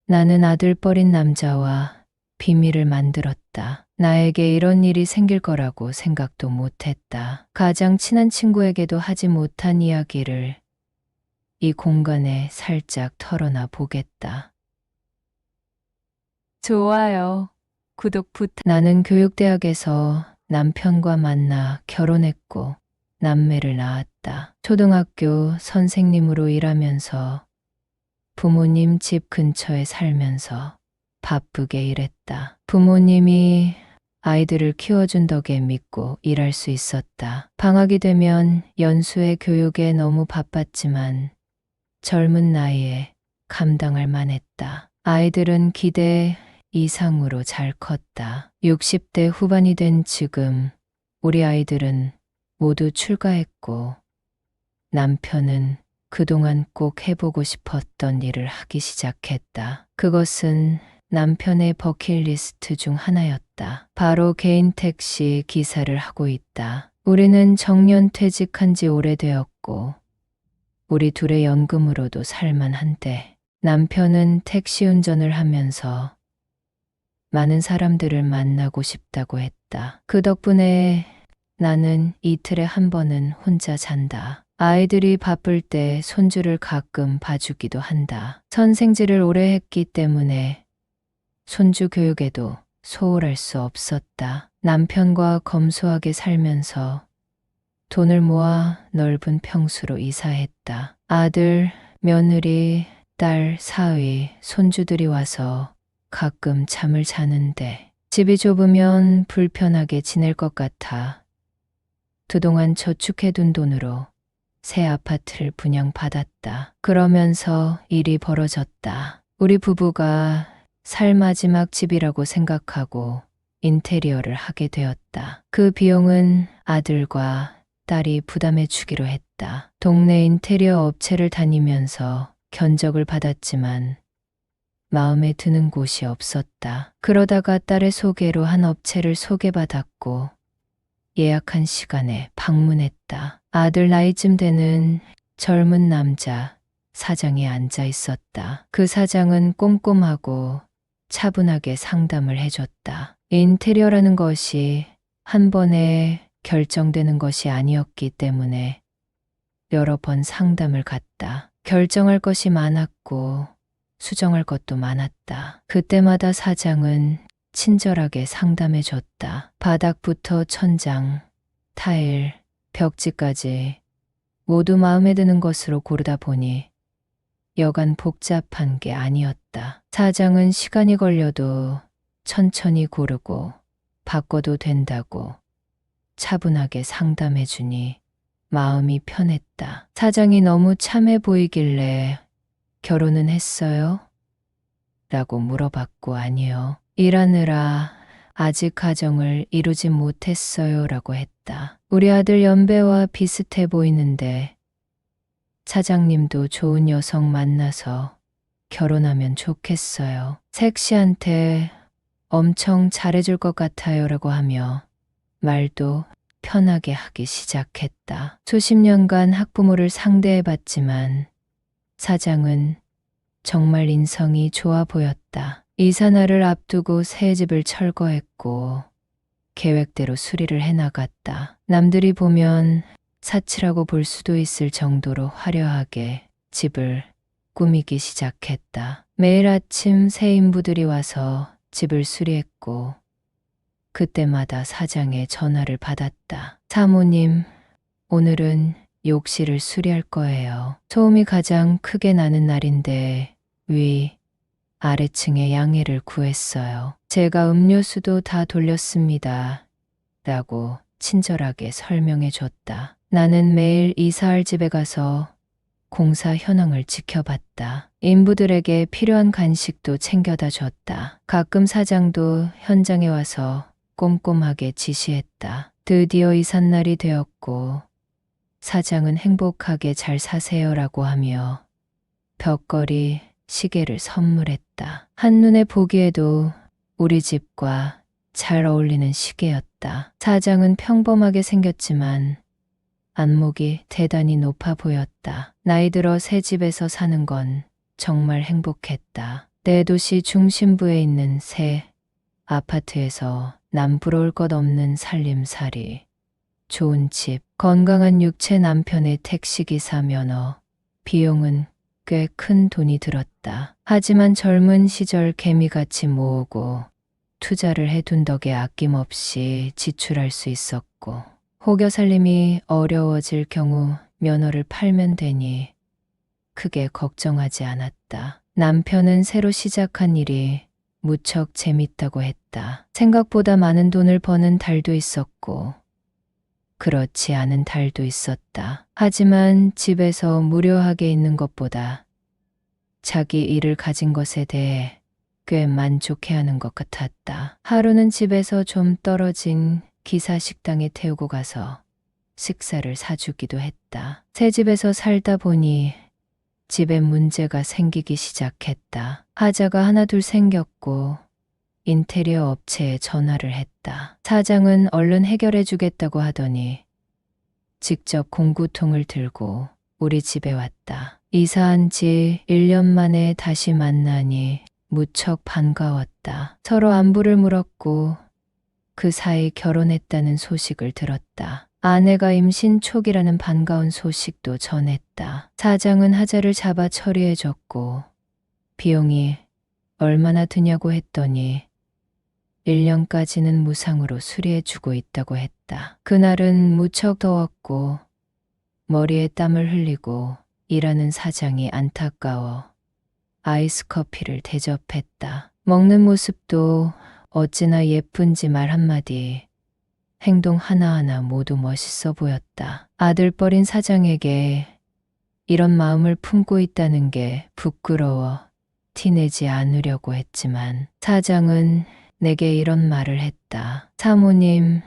나는 아들뻘인 남자와 비밀을 만들었다. 나에게 이런 일이 생길 거라고 생각도 못했다. 가장 친한 친구에게도 하지 못한 이야기를 이 공간에 살짝 털어놔 보겠다. 좋아요. 구독 나는 교육대학에서 남편과 만나 결혼했고 남매를 낳았다. 초등학교 선생님으로 일하면서 부모님 집 근처에 살면서 바쁘게 일했다. 부모님이 아이들을 키워준 덕에 믿고 일할 수 있었다. 방학이 되면 연수의 교육에 너무 바빴지만 젊은 나이에 감당할 만했다. 아이들은 기대 이상으로 잘 컸다. 60대 후반이 된 지금 우리 아이들은 모두 출가했고 남편은 그동안 꼭 해보고 싶었던 일을 하기 시작했다. 그것은 남편의 버킷리스트 중 하나였다. 바로 개인 택시 기사를 하고 있다. 우리는 정년 퇴직한 지 오래되었고 우리 둘의 연금으로도 살만한데 남편은 택시 운전을 하면서 많은 사람들을 만나고 싶다고 했다. 그 덕분에 나는 이틀에 한 번은 혼자 잔다. 아이들이 바쁠 때 손주를 가끔 봐주기도 한다. 선생질을 오래 했기 때문에 손주 교육에도 소홀할 수 없었다. 남편과 검소하게 살면서 돈을 모아 넓은 평수로 이사했다. 아들, 며느리, 딸, 사위, 손주들이 와서 가끔 잠을 자는데 집이 좁으면 불편하게 지낼 것 같아 그동안 저축해둔 돈으로 새 아파트를 분양받았다. 그러면서 일이 벌어졌다. 우리 부부가 살 마지막 집이라고 생각하고 인테리어를 하게 되었다. 그 비용은 아들과 딸이 부담해 주기로 했다. 동네 인테리어 업체를 다니면서 견적을 받았지만 마음에 드는 곳이 없었다. 그러다가 딸의 소개로 한 업체를 소개받았고 예약한 시간에 방문했다. 아들 나이쯤 되는 젊은 남자 사장이 앉아 있었다. 그 사장은 꼼꼼하고 차분하게 상담을 해줬다. 인테리어라는 것이 한 번에 결정되는 것이 아니었기 때문에 여러 번 상담을 갔다. 결정할 것이 많았고 수정할 것도 많았다. 그때마다 사장은 친절하게 상담해 줬다. 바닥부터 천장, 타일, 벽지까지 모두 마음에 드는 것으로 고르다 보니 여간 복잡한 게 아니었다. 사장은 시간이 걸려도 천천히 고르고 바꿔도 된다고 차분하게 상담해 주니 마음이 편했다. 사장이 너무 참해 보이길래 결혼은 했어요? 라고 물어봤고 아니요. 일하느라 아직 가정을 이루진 못했어요 라고 했다. 우리 아들 연배와 비슷해 보이는데 사장님도 좋은 여성 만나서 결혼하면 좋겠어요. 색시한테 엄청 잘해줄 것 같아요 라고 하며 말도 편하게 하기 시작했다. 수십 년간 학부모를 상대해봤지만 사장은 정말 인성이 좋아 보였다. 이사날을 앞두고 새 집을 철거했고 계획대로 수리를 해나갔다. 남들이 보면 사치라고 볼 수도 있을 정도로 화려하게 집을 꾸미기 시작했다. 매일 아침 새 인부들이 와서 집을 수리했고 그때마다 사장의 전화를 받았다. 사모님, 오늘은 욕실을 수리할 거예요. 소음이 가장 크게 나는 날인데 아래층에 양해를 구했어요. 제가 음료수도 다 돌렸습니다. 라고 친절하게 설명해 줬다. 나는 매일 이사할 집에 가서 공사 현황을 지켜봤다. 인부들에게 필요한 간식도 챙겨다 줬다. 가끔 사장도 현장에 와서 꼼꼼하게 지시했다. 드디어 이삿날이 되었고 사장은 행복하게 잘 사세요라고 하며 벽걸이, 시계를 선물했다. 한눈에 보기에도 우리 집과 잘 어울리는 시계였다. 사장은 평범하게 생겼지만 안목이 대단히 높아 보였다. 나이 들어 새 집에서 사는 건 정말 행복했다. 대도시 중심부에 있는 새 아파트에서 남부러울 것 없는 살림살이, 좋은 집, 건강한 육체, 남편의 택시기사 면허, 비용은 꽤 큰 돈이 들었다. 하지만 젊은 시절 개미같이 모으고 투자를 해둔 덕에 아낌없이 지출할 수 있었고, 혹여 살림이 어려워질 경우 면허를 팔면 되니 크게 걱정하지 않았다. 남편은 새로 시작한 일이 무척 재밌다고 했다. 생각보다 많은 돈을 버는 달도 있었고, 그렇지 않은 달도 있었다. 하지만 집에서 무료하게 있는 것보다 자기 일을 가진 것에 대해 꽤 만족해하는 것 같았다. 하루는 집에서 좀 떨어진 기사 식당에 태우고 가서 식사를 사주기도 했다. 새 집에서 살다 보니 집에 문제가 생기기 시작했다. 하자가 하나둘 생겼고 인테리어 업체에 전화를 했다. 사장은 얼른 해결해 주겠다고 하더니 직접 공구통을 들고 우리 집에 왔다. 이사한 지 1년 만에 다시 만나니 무척 반가웠다. 서로 안부를 물었고 그 사이 결혼했다는 소식을 들었다. 아내가 임신 초기라는 반가운 소식도 전했다. 사장은 하자를 잡아 처리해줬고 비용이 얼마나 드냐고 했더니 1년까지는 무상으로 수리해주고 있다고 했다. 그날은 무척 더웠고 머리에 땀을 흘리고 일하는 사장이 안타까워 아이스 커피를 대접했다. 먹는 모습도 어찌나 예쁜지 말 한마디, 행동 하나하나 모두 멋있어 보였다. 아들뻘인 사장에게 이런 마음을 품고 있다는 게 부끄러워 티내지 않으려고 했지만 사장은 내게 이런 말을 했다. 사모님,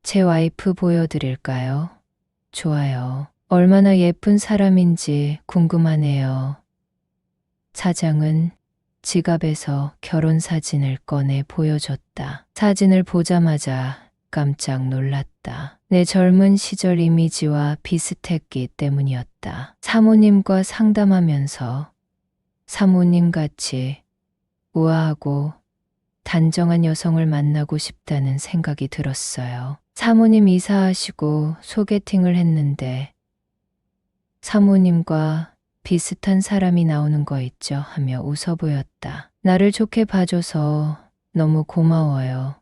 제 와이프 보여드릴까요? 좋아요. 얼마나 예쁜 사람인지 궁금하네요. 사장은 지갑에서 결혼 사진을 꺼내 보여줬다. 사진을 보자마자 깜짝 놀랐다. 내 젊은 시절 이미지와 비슷했기 때문이었다. 사모님과 상담하면서 사모님 같이 우아하고 단정한 여성을 만나고 싶다는 생각이 들었어요. 사모님 이사하시고 소개팅을 했는데 사모님과 비슷한 사람이 나오는 거 있죠 하며 웃어 보였다. 나를 좋게 봐줘서 너무 고마워요.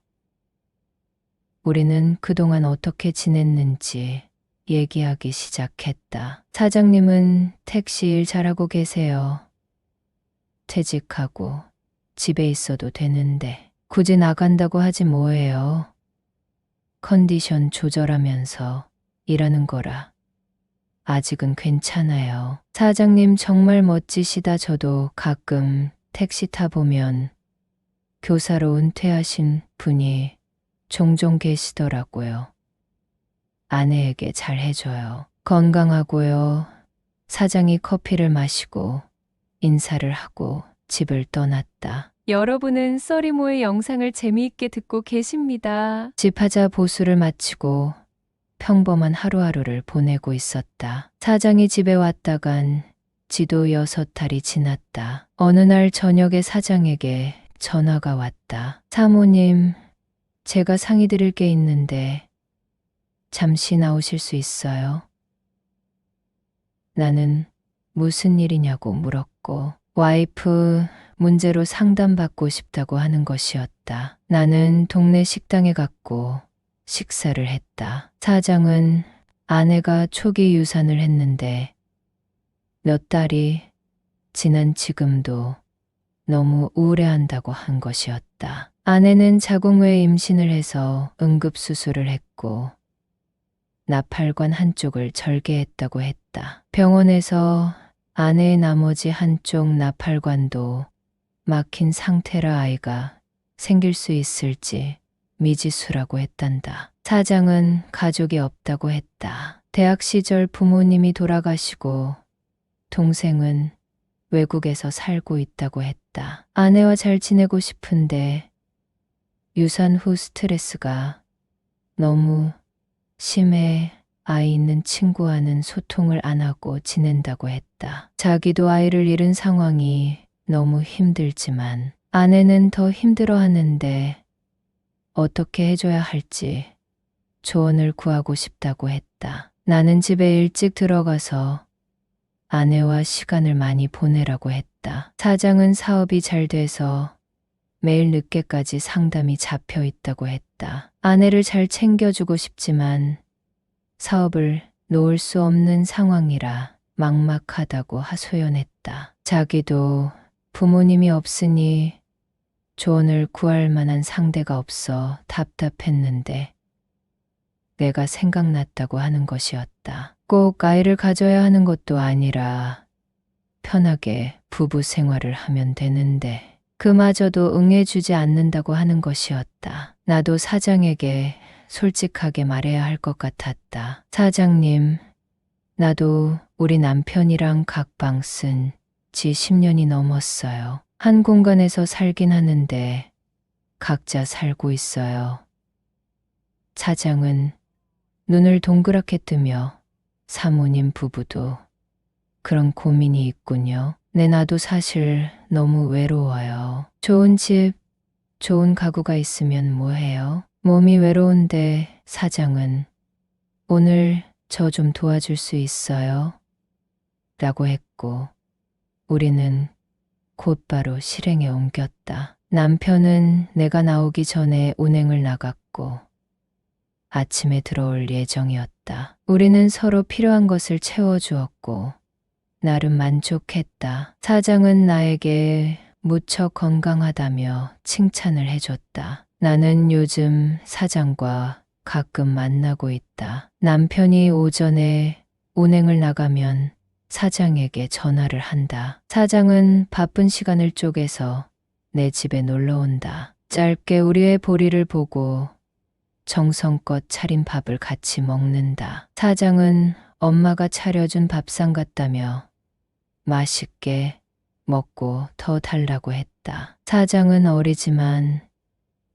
우리는 그동안 어떻게 지냈는지 얘기하기 시작했다. 사장님은 택시 일 잘하고 계세요. 퇴직하고 집에 있어도 되는데 굳이 나간다고 하지 뭐예요. 컨디션 조절하면서 일하는 거라 아직은 괜찮아요. 사장님 정말 멋지시다. 저도 가끔 택시 타보면 교사로 은퇴하신 분이 종종 계시더라고요. 아내에게 잘 해줘요. 건강하고요. 사장이 커피를 마시고 인사를 하고 집을 떠났다. 여러분은 써리모의 영상을 재미있게 듣고 계십니다. 집하자 보수를 마치고 평범한 하루하루를 보내고 있었다. 사장이 집에 왔다간 지도 6달이 지났다. 어느 날 저녁에 사장에게 전화가 왔다. 사모님, 제가 상의 드릴 게 있는데 잠시 나오실 수 있어요? 나는 무슨 일이냐고 물었고 와이프 문제로 상담받고 싶다고 하는 것이었다. 나는 동네 식당에 갔고 식사를 했다. 사장은 아내가 초기 유산을 했는데 몇 달이 지난 지금도 너무 우울해한다고 한 것이었다. 아내는 자궁외 임신을 해서 응급수술을 했고 나팔관 한쪽을 절개했다고 했다. 병원에서 아내의 나머지 한쪽 나팔관도 막힌 상태라 아이가 생길 수 있을지 미지수라고 했단다. 사장은 가족이 없다고 했다. 대학 시절 부모님이 돌아가시고 동생은 외국에서 살고 있다고 했다. 아내와 잘 지내고 싶은데 유산 후 스트레스가 너무 심해 아이 있는 친구와는 소통을 안 하고 지낸다고 했다. 자기도 아이를 잃은 상황이 너무 힘들지만 아내는 더 힘들어하는데 어떻게 해줘야 할지 조언을 구하고 싶다고 했다. 나는 집에 일찍 들어가서 아내와 시간을 많이 보내라고 했다. 사장은 사업이 잘 돼서 매일 늦게까지 상담이 잡혀 있다고 했다. 아내를 잘 챙겨주고 싶지만 사업을 놓을 수 없는 상황이라 막막하다고 하소연했다. 자기도 부모님이 없으니 조언을 구할 만한 상대가 없어 답답했는데 내가 생각났다고 하는 것이었다. 꼭 아이를 가져야 하는 것도 아니라 편하게 부부 생활을 하면 되는데 그마저도 응해주지 않는다고 하는 것이었다. 나도 사장에게 솔직하게 말해야 할 것 같았다. 사장님, 나도 우리 남편이랑 각방 쓴 지 10년이 넘었어요. 한 공간에서 살긴 하는데 각자 살고 있어요. 사장은 눈을 동그랗게 뜨며 사모님 부부도 그런 고민이 있군요. 네, 나도 사실 너무 외로워요. 좋은 집, 좋은 가구가 있으면 뭐해요? 몸이 외로운데 사장은 오늘 저 좀 도와줄 수 있어요? 라고 했고 우리는 곧바로 실행에 옮겼다. 남편은 내가 나오기 전에 운행을 나갔고 아침에 들어올 예정이었다. 우리는 서로 필요한 것을 채워주었고 나름 만족했다. 사장은 나에게 무척 건강하다며 칭찬을 해줬다. 나는 요즘 사장과 가끔 만나고 있다. 남편이 오전에 운행을 나가면 사장에게 전화를 한다. 사장은 바쁜 시간을 쪼개서 내 집에 놀러 온다. 짧게 우리의 보리를 보고 정성껏 차린 밥을 같이 먹는다. 사장은 엄마가 차려준 밥상 같다며 맛있게 먹고 더 달라고 했다. 사장은 어리지만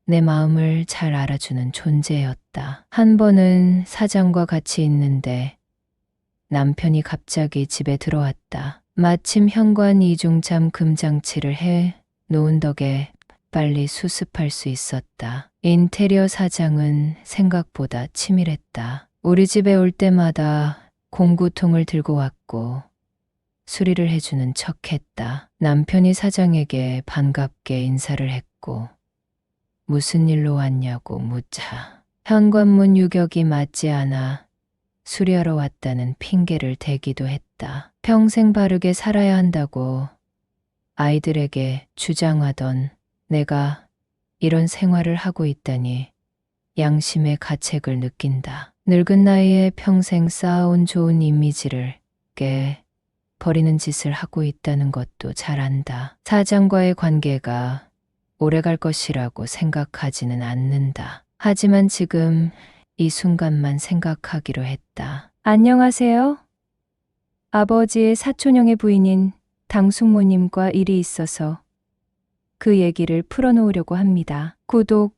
내 마음을 잘 알아주는 존재였다. 한 번은 사장과 같이 있는데 남편이 갑자기 집에 들어왔다. 마침 현관 이중참 금장치를 해 놓은 덕에 빨리 수습할 수 있었다. 인테리어 사장은 생각보다 치밀했다. 우리 집에 올 때마다 공구통을 들고 왔고 수리를 해주는 척했다. 남편이 사장에게 반갑게 인사를 했고 무슨 일로 왔냐고 묻자 현관문 유격이 맞지 않아 수리하러 왔다는 핑계를 대기도 했다. 평생 바르게 살아야 한다고 아이들에게 주장하던 내가 이런 생활을 하고 있다니 양심의 가책을 느낀다. 늙은 나이에 평생 쌓아온 좋은 이미지를 깨 버리는 짓을 하고 있다는 것도 잘 안다. 사장과의 관계가 오래갈 것이라고 생각하지는 않는다. 하지만 지금 이 순간만 생각하기로 했다. 안녕하세요. 아버지의 사촌형의 부인인 당숙모님과 일이 있어서 그 얘기를 풀어놓으려고 합니다. 구독,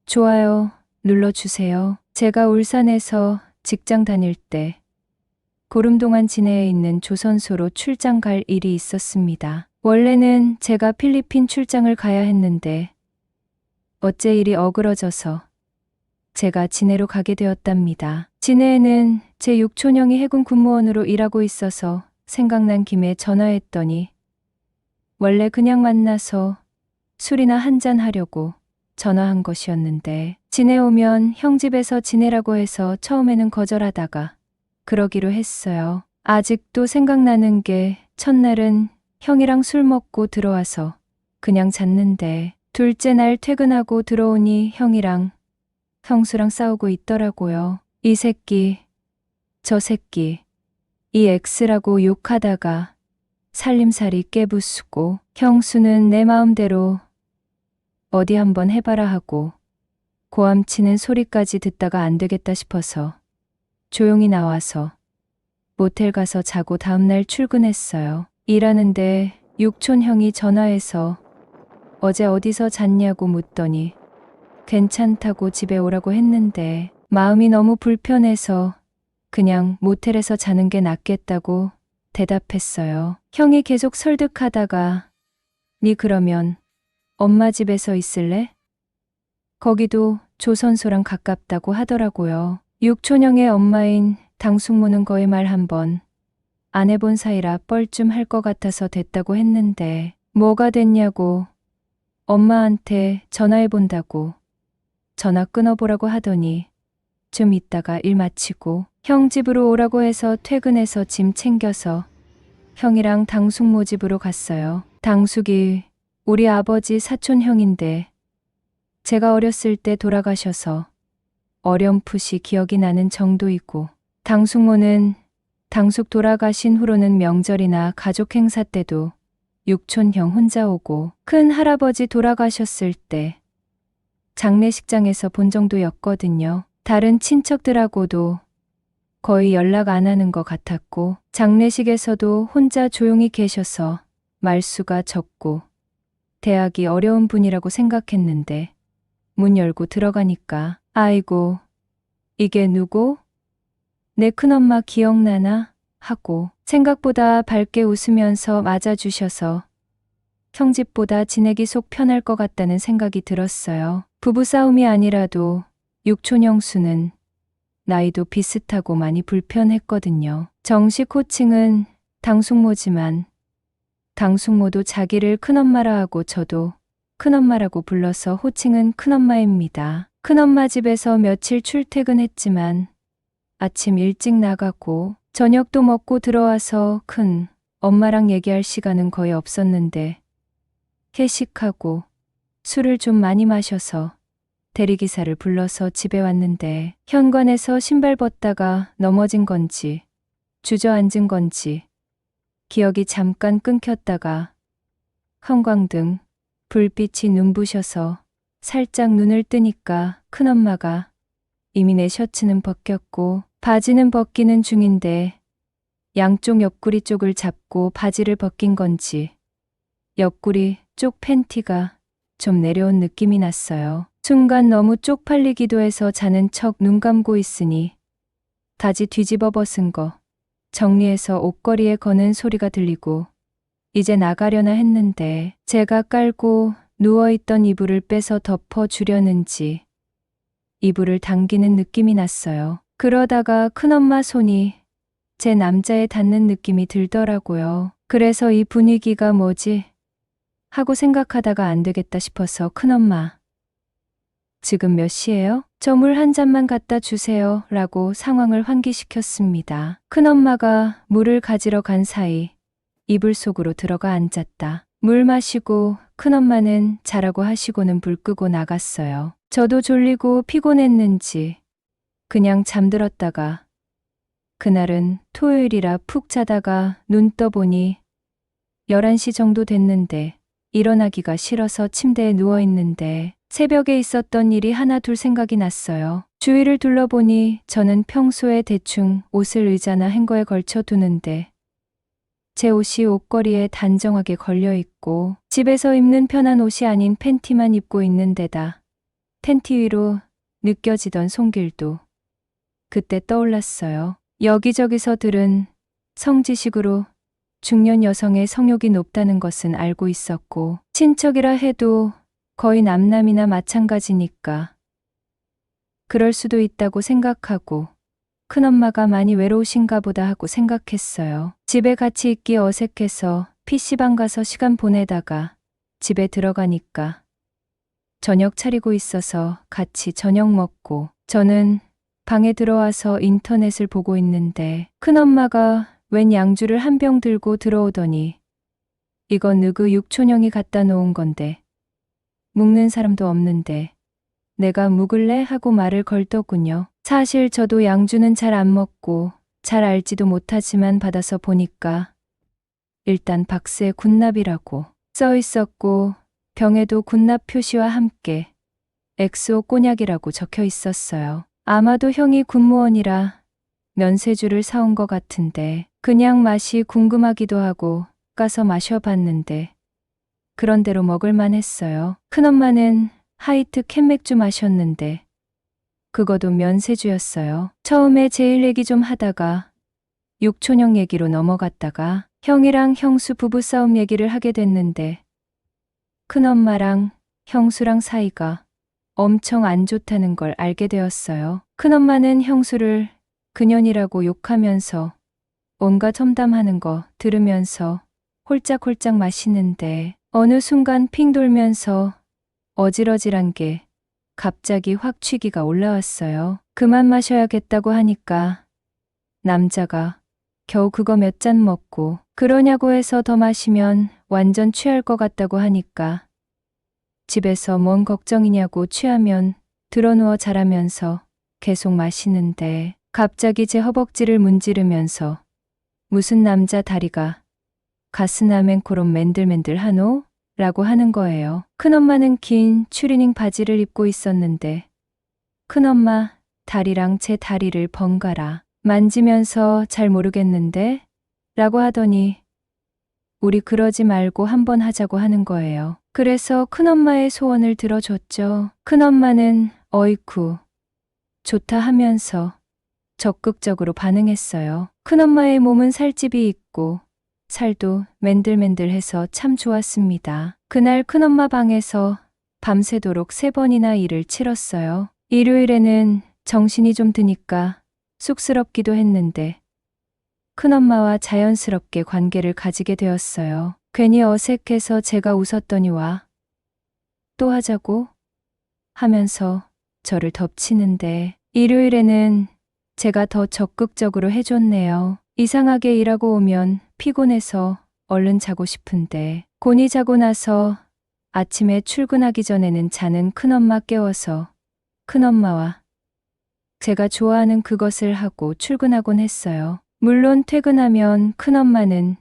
좋아요 눌러주세요. 제가 울산에서 직장 다닐 때 보름 동안 진해에 있는 조선소로 출장 갈 일이 있었습니다. 원래는 제가 필리핀 출장을 가야 했는데 어째 일이 어그러져서 제가 진해로 가게 되었답니다. 진해에는 제 육촌형이 해군 군무원으로 일하고 있어서 생각난 김에 전화했더니 원래 그냥 만나서 술이나 한잔 하려고 전화한 것이었는데 진해 오면 형 집에서 지내라고 해서 처음에는 거절하다가 그러기로 했어요. 아직도 생각나는 게 첫날은 형이랑 술 먹고 들어와서 그냥 잤는데 둘째 날 퇴근하고 들어오니 형이랑 형수랑 싸우고 있더라고요. 이 새끼, 저 새끼, 이 X라고 욕하다가 살림살이 깨부수고 형수는 내 마음대로 어디 한번 해봐라 하고 고함치는 소리까지 듣다가 안 되겠다 싶어서 조용히 나와서 모텔 가서 자고 다음날 출근했어요. 일하는데 육촌 형이 전화해서 어제 어디서 잤냐고 묻더니 괜찮다고 집에 오라고 했는데 마음이 너무 불편해서 그냥 모텔에서 자는 게 낫겠다고 대답했어요. 형이 계속 설득하다가 니 그러면 엄마 집에서 있을래? 거기도 조선소랑 가깝다고 하더라고요. 육촌형의 엄마인 당숙모는 거의 말 한 번 안 해본 사이라 뻘쭘할 것 같아서 됐다고 했는데 뭐가 됐냐고 엄마한테 전화해 본다고 전화 끊어보라고 하더니 좀 있다가 일 마치고 형 집으로 오라고 해서 퇴근해서 짐 챙겨서 형이랑 당숙모 집으로 갔어요. 당숙이 우리 아버지 사촌 형인데 제가 어렸을 때 돌아가셔서 어렴풋이 기억이 나는 정도이고 당숙모는 당숙 돌아가신 후로는 명절이나 가족 행사 때도 육촌형 혼자 오고 큰 할아버지 돌아가셨을 때 장례식장에서 본 정도였거든요. 다른 친척들하고도 거의 연락 안 하는 것 같았고 장례식에서도 혼자 조용히 계셔서 말수가 적고 대하기 어려운 분이라고 생각했는데 문 열고 들어가니까 아이고 이게 누구? 내 큰엄마 기억나나? 하고 생각보다 밝게 웃으면서 맞아주셔서 형 집보다 지내기 속 편할 것 같다는 생각이 들었어요. 부부싸움이 아니라도 육촌 형수는 나이도 비슷하고 많이 불편했거든요. 정식 호칭은 당숙모지만 당숙모도 자기를 큰엄마라 하고 저도 큰엄마라고 불러서 호칭은 큰엄마입니다. 큰엄마 집에서 며칠 출퇴근했지만 아침 일찍 나가고 저녁도 먹고 들어와서 큰 엄마랑 얘기할 시간은 거의 없었는데 회식하고 술을 좀 많이 마셔서 대리기사를 불러서 집에 왔는데 현관에서 신발 벗다가 넘어진 건지 주저앉은 건지 기억이 잠깐 끊겼다가 형광등 불빛이 눈부셔서 살짝 눈을 뜨니까 큰엄마가 이미 내 셔츠는 벗겼고 바지는 벗기는 중인데 양쪽 옆구리 쪽을 잡고 바지를 벗긴 건지 옆구리 쪽 팬티가 좀 내려온 느낌이 났어요. 순간 너무 쪽팔리기도 해서 자는 척 눈 감고 있으니 바지 뒤집어 벗은 거 정리해서 옷걸이에 거는 소리가 들리고 이제 나가려나 했는데 제가 깔고 누워있던 이불을 빼서 덮어 주려는지 이불을 당기는 느낌이 났어요. 그러다가 큰엄마 손이 제 남자에 닿는 느낌이 들더라고요. 그래서 이 분위기가 뭐지? 하고 생각하다가 안 되겠다 싶어서 큰엄마, 지금 몇 시예요? 저 물 한 잔만 갖다 주세요. 라고 상황을 환기시켰습니다. 큰엄마가 물을 가지러 간 사이 이불 속으로 들어가 앉았다. 물 마시고 큰엄마는 자라고 하시고는 불 끄고 나갔어요. 저도 졸리고 피곤했는지 그냥 잠들었다가 그날은 토요일이라 푹 자다가 눈 떠보니 11시 정도 됐는데 일어나기가 싫어서 침대에 누워있는데 새벽에 있었던 일이 하나 둘 생각이 났어요. 주위를 둘러보니 저는 평소에 대충 옷을 의자나 행거에 걸쳐 두는데 제 옷이 옷걸이에 단정하게 걸려 있고 집에서 입는 편한 옷이 아닌 팬티만 입고 있는 데다 팬티 위로 느껴지던 손길도 그때 떠올랐어요. 여기저기서 들은 성지식으로 중년 여성의 성욕이 높다는 것은 알고 있었고 친척이라 해도 거의 남남이나 마찬가지니까 그럴 수도 있다고 생각하고 큰엄마가 많이 외로우신가 보다 하고 생각했어요. 집에 같이 있기 어색해서 PC방 가서 시간 보내다가 집에 들어가니까 저녁 차리고 있어서 같이 저녁 먹고 저는 방에 들어와서 인터넷을 보고 있는데 큰엄마가 웬 양주를 한 병 들고 들어오더니 이건 느그 육촌형이 갖다 놓은 건데 묵는 사람도 없는데 내가 묵을래? 하고 말을 걸더군요. 사실 저도 양주는 잘 안 먹고 잘 알지도 못하지만 받아서 보니까 일단 박스에 굿납이라고 써 있었고 병에도 굿납 표시와 함께 엑스오 꼬냑이라고 적혀 있었어요. 아마도 형이 군무원이라 면세주를 사온 것 같은데 그냥 맛이 궁금하기도 하고 까서 마셔봤는데 그런대로 먹을만 했어요. 큰엄마는 하이트 캔맥주 마셨는데 그거도 면세주였어요. 처음에 제일 얘기 좀 하다가 육촌형 얘기로 넘어갔다가 형이랑 형수 부부싸움 얘기를 하게 됐는데 큰엄마랑 형수랑 사이가 엄청 안 좋다는 걸 알게 되었어요. 큰엄마는 형수를 그년이라고 욕하면서 온갖 험담하는 거 들으면서 홀짝홀짝 마시는데 어느 순간 핑 돌면서 어질어질한 게 갑자기 확 취기가 올라왔어요. 그만 마셔야겠다고 하니까 남자가 겨우 그거 몇 잔 먹고 그러냐고 해서 더 마시면 완전 취할 것 같다고 하니까 집에서 뭔 걱정이냐고 취하면 드러누워 자라면서 계속 마시는데 갑자기 제 허벅지를 문지르면서 무슨 남자 다리가 가스나맨코롬 맨들맨들 하노? 라고 하는 거예요. 큰엄마는 긴 추리닝 바지를 입고 있었는데 큰엄마 다리랑 제 다리를 번갈아 만지면서 잘 모르겠는데? 라고 하더니 우리 그러지 말고 한번 하자고 하는 거예요. 그래서 큰엄마의 소원을 들어줬죠. 큰엄마는 어이쿠 좋다 하면서 적극적으로 반응했어요. 큰엄마의 몸은 살집이 있고 살도 맨들맨들해서 참 좋았습니다. 그날 큰엄마 방에서 밤새도록 3번이나 일을 치렀어요. 일요일에는 정신이 좀 드니까 쑥스럽기도 했는데 큰엄마와 자연스럽게 관계를 가지게 되었어요. 괜히 어색해서 제가 웃었더니와 또 하자고 하면서 저를 덮치는데 일요일에는 제가 더 적극적으로 해줬네요. 이상하게 일하고 오면 피곤해서 얼른 자고 싶은데 곤히 자고 나서 아침에 출근하기 전에는 자는 큰엄마 깨워서 큰엄마와 제가 좋아하는 그것을 하고 출근하곤 했어요. 물론 퇴근하면 큰엄마는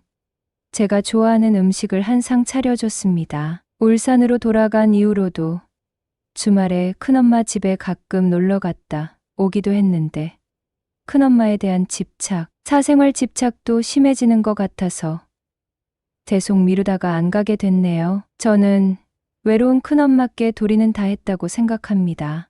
제가 좋아하는 음식을 한 상 차려줬습니다. 울산으로 돌아간 이후로도 주말에 큰엄마 집에 가끔 놀러 갔다 오기도 했는데 큰엄마에 대한 집착, 사생활 집착도 심해지는 것 같아서 계속 미루다가 안 가게 됐네요. 저는 외로운 큰엄마께 도리는 다 했다고 생각합니다.